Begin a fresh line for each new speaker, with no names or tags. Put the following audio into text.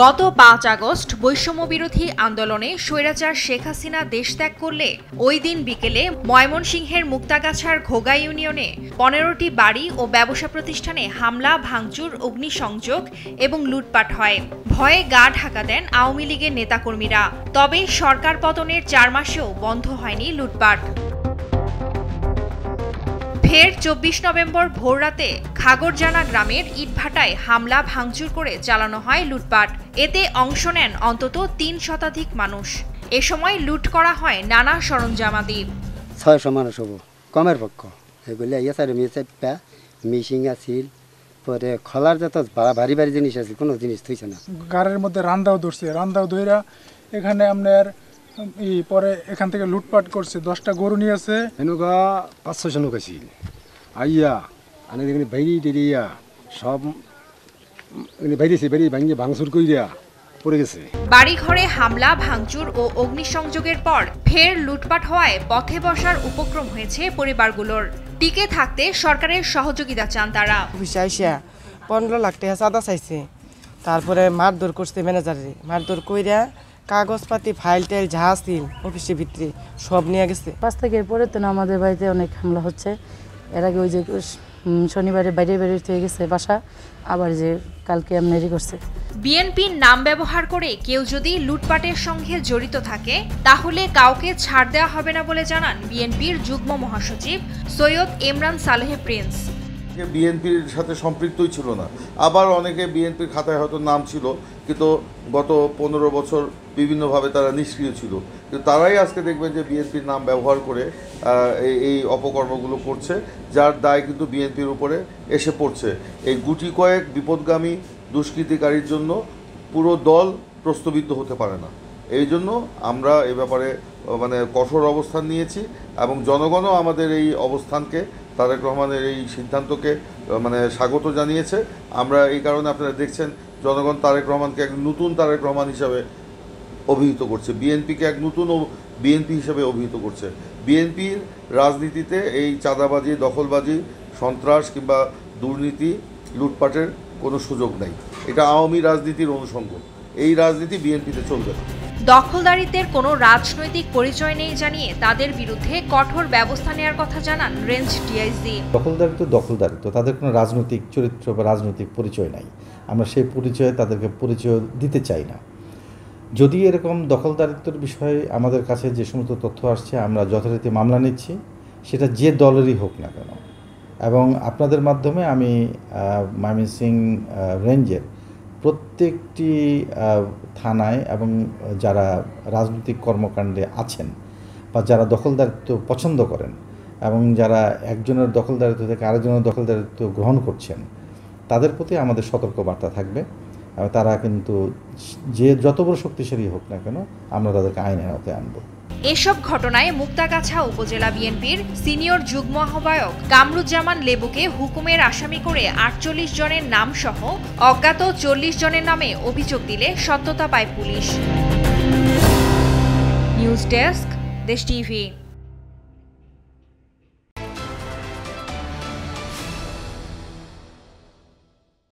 গত ৫ আগস্ট বৈষম্য বিরোধী আন্দোলনে স্বৈরাচার শেখ হাসিনা দেশ ত্যাগ করলে ওই দিন বিকেলে ময়মনসিংহের মুক্তাগাছার ঘোগা ইউনিয়নে ১৫টি বাড়ি ও ব্যবসা প্রতিষ্ঠানে হামলা, ভাঙচুর, অগ্নিসংযোগ এবং লুটপাট হয়। ভয়ে গা ঢাকা দেন আওয়ামী লীগের নেতাকর্মীরা। তবে সরকার পতনের ৪ মাসেও বন্ধ হয়নি লুটপাট। ফের ২৪ নভেম্বর ভোররাতে খাগড়জানা গ্রামের ইটভাটায় হামলা, ভাঙচুর করে চালানো হয় লুটপাট। এতে অংশ নেন অন্তত ৩ শতাধিক মানুষ। এ সময় লুট করা হয় নানা সরঞ্জামাদি।
৬০০ মানুষ হব কমের পক্ষ, এগুলো মিশিং আছিল, পরে খলার যত ভারী ভারী জিনিস আছে কোনো জিনিস থইছে না।
গাড়ির মধ্যে রান্দাও ধরছে, রান্দাও ধইরা এখানে আপনার পরে এখান থেকে লুটপাট করছে। 10টা গরু নিয়ে আছে,
এনেকুৱা ৫-৬০০ লোক আছিল। আইয়া আনে এখানে বাইরে টেরিয়া সব বাইরেছে, বাইরে ভাঙিয়ে ভাঙচুর কইরা পড়ে গেছে।
বাড়িঘরে হামলা, ভাঙচুর ও অগ্নিসংযোগের পর ফের লুটপাট হওয়ায় পথে বসার উপক্রম হয়েছে পরিবারগুলোর। টিকে থাকতে সরকারের সহযোগিতা চান তারা।
15 লাখ টাকা চাঁদা চাইছে, তারপরে মারধর করছে ম্যানেজারে। মারধর কইরা কাগজপাতি, ফাইল টাইল যা ছিল অফিসের ভিতরে সব নিয়ে গেছে।
5 তারিখের পরে তো আমাদের বাড়িতে অনেক হামলা হচ্ছে। এর আগে ওই যে শনিবারে বাইরে হয়ে গেছে বাসা, আবার যে কালকে আমনেরি করছে।
বিএনপির নাম ব্যবহার করে কেউ যদি লুটপাটের সঙ্গে জড়িত থাকে তাহলে কাউকে ছাড় দেওয়া হবে না বলে জানান বিএনপির যুগ্ম মহাসচিব সৈয়দ ইমরান সালেহ প্রিন্স।
বিএনপির সাথে সম্পৃক্তই ছিল না, আবার অনেকে বিএনপির খাতায় হয়তো নাম ছিল, কিন্তু গত 15 বছর বিভিন্নভাবে তারা নিষ্ক্রিয় ছিল। কিন্তু তারাই আজকে দেখবেন যে বিএনপির নাম ব্যবহার করে এই অপকর্মগুলো করছে, যার দায় কিন্তু বিএনপির উপরে এসে পড়ছে। এই গুটি কয়েক বিপদগামী দুষ্কৃতিকারীর জন্য পুরো দল প্রশ্নবিদ্ধ হতে পারে না। এই জন্য আমরা এ ব্যাপারে কঠোর অবস্থান নিয়েছি এবং জনগণও আমাদের এই অবস্থানকে, তারেক রহমানের এই সিদ্ধান্তকে স্বাগত জানিয়েছে। আমরা এই কারণে আপনারা দেখছেন জনগণ তারেক রহমানকে এক নতুন তারেক রহমান হিসাবে অভিহিত করছে, বিএনপিকে এক নতুন বিএনপি হিসাবে অভিহিত করছে। বিএনপির রাজনীতিতে এই চাঁদাবাজি, দখলবাজি, সন্ত্রাস কিংবা দুর্নীতি, লুটপাটের কোনো সুযোগ নেই। এটা আওয়ামী রাজনীতির অনুষঙ্গ। এই রাজনীতি বিএনপিতে চলবে না।
দখলদারিত্বের কোনো রাজনৈতিক পরিচয় নেই জানিয়ে তাদের বিরুদ্ধে কঠোর ব্যবস্থা নেওয়ার কথা জানান রেঞ্জ ডিআইজি।
দখলদারিত্ব তাদের কোনো রাজনৈতিক চরিত্র বা রাজনৈতিক পরিচয় নাই। আমরা সেই পরিচয়ে তাদেরকে পরিচয় দিতে চাই না। যদি এরকম দখলদারিত্বের বিষয়ে আমাদের কাছে যে সমস্ত তথ্য আসছে, আমরা যথারীতি মামলা নিচ্ছি, সেটা যে দলেরই হোক না কেন। এবং আপনাদের মাধ্যমে আমি ময়মনসিংহ রেঞ্জের প্রত্যেকটি থানায় এবং যারা রাজনৈতিক কর্মকাণ্ডে আছেন বা যারা দখলদারিত্ব পছন্দ করেন এবং যারা একজনের দখলদারিত্ব থেকে আরেকজনের দখলদারিত্ব গ্রহণ করছেন, তাদের প্রতি আমাদের সতর্কবার্তা থাকবে। তারা কিন্তু যে যত বড় শক্তিশালী হোক না কেন, আমরা তাদেরকে আইনের আওতায় আনব।
এসব ঘটনায় মুক্তাগাছা উপজেলা বিএনপির সিনিয়র যুগ্ম আহ্বায়ক কামরুজ্জামান লেবুকে হুকুমের আসামি করে 48 জনের নাম সহ অজ্ঞাত 40 জনের নামে অভিযোগ দিলে সত্যতা পায় পুলিশ। নিউজ ডেস্ক, দেশ টিভি।